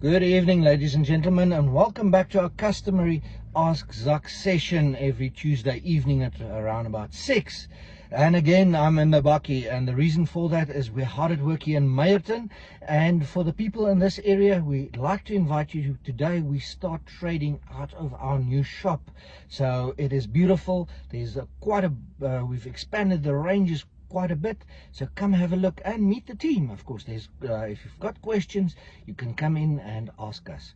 Good evening, ladies and gentlemen, and welcome back to our customary Ask Zuck session every Tuesday evening at around about 6. And again, I'm in the bakkie, and the reason for that is we're hard at work here in Meyerton. And for the people in this area, we'd like to invite you today. We start trading out of our new shop, so it is beautiful. There's we've expanded the ranges quite a bit, so come have a look and meet the team. Of course, there's if you've got questions, you can come in and ask us.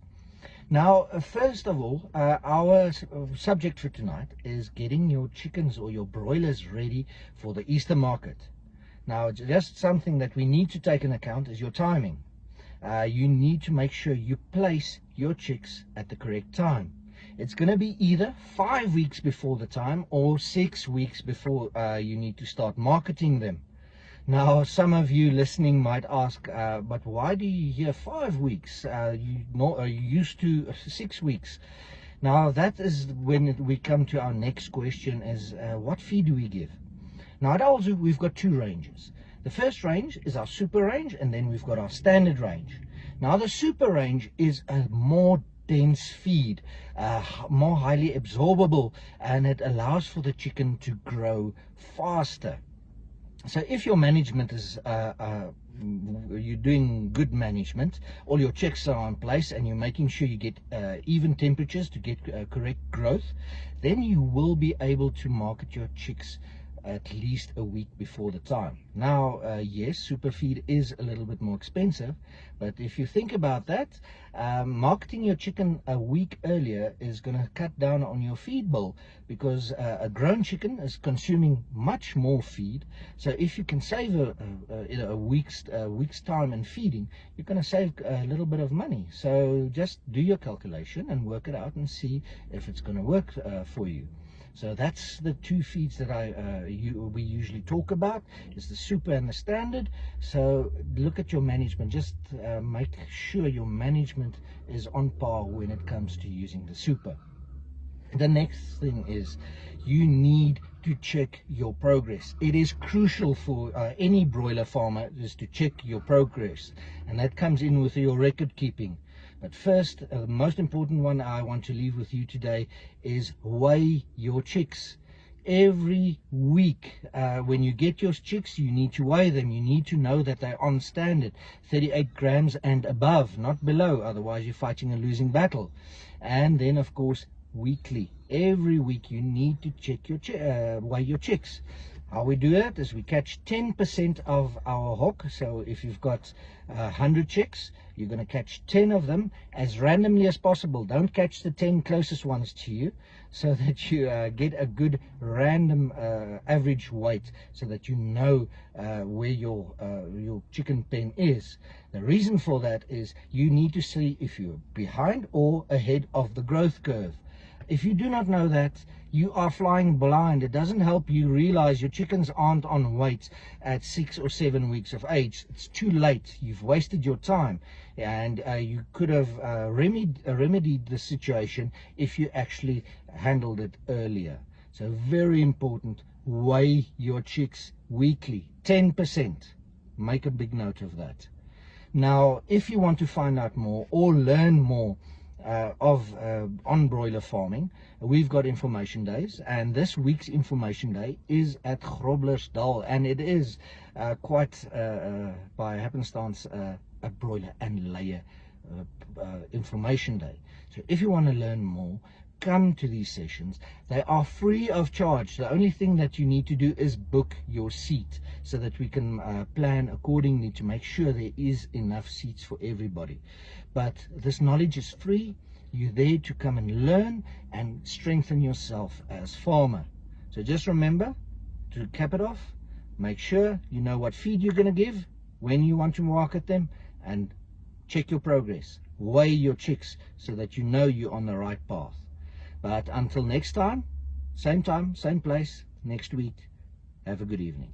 Now, first of all, our subject for tonight is getting your chickens or your broilers ready for the Easter market. Now, just something that we need to take into account is your timing. You need to make sure you place your chicks at the correct time. It's going to be either 5 weeks before the time or 6 weeks before you need to start marketing them. Now, some of you listening might ask, but why do you hear 5 weeks? Are you used to 6 weeks? Now, that is when we come to our next question is, what feed do we give? Now, at Alzu, we've got two ranges. The first range is our super range, and then we've got our standard range. Now, the super range is a more dense feed, more highly absorbable, and it allows for the chicken to grow faster. So if your management is you're doing good management, all your checks are in place, and you're making sure you get even temperatures to get correct growth, then you will be able to market your chicks at least a week before the time. Now, yes, super feed is a little bit more expensive, but if you think about that, marketing your chicken a week earlier is going to cut down on your feed bill, because a grown chicken is consuming much more feed. So if you can save a week's time in feeding, you're going to save a little bit of money. So just do your calculation and work it out and see if it's going to work for you. So that's the two feeds that we usually talk about, is the super and the standard. So look at your management. Just make sure your management is on par when it comes to using the super. The next thing is you need to check your progress. It is crucial for any broiler farmer is to check your progress, and that comes in with your record keeping. But first, the most important one I want to leave with you today is weigh your chicks. Every week, when you get your chicks, you need to weigh them. You need to know that they're on standard, 38 grams and above, not below. Otherwise, you're fighting a losing battle. And then, of course, weekly. Every week, you need to check your weigh your chicks. How we do that is we catch 10% of our hock. So if you've got 100 chicks, you're going to catch 10 of them as randomly as possible. Don't catch the 10 closest ones to you, so that you get a good random average weight, so that you know where your chicken pen is. The reason for that is you need to see if you're behind or ahead of the growth curve. If you do not know that, you are flying blind. It doesn't help you realize your chickens aren't on weight at 6 or 7 weeks of age. It's too late. You've wasted your time, and you could have remedied the situation if you actually handled it earlier. So very important, weigh your chicks weekly, 10%. Make a big note of that. Now, if you want to find out more or learn more on broiler farming, we've got information days, and this week's information day is at Groblersdal, and it is quite by happenstance a broiler and layer information day. So if you want to learn more, come to these sessions. They are free of charge. The only thing that you need to do is book your seat, so that we can plan accordingly to make sure there is enough seats for everybody. But this knowledge is free. You're there to come and learn and strengthen yourself as farmer. So just remember, to cap it off, make sure you know what feed you're going to give, when you want to market them, and check your progress. Weigh your chicks so that you know you're on the right path. But until next time, same place, next week, have a good evening.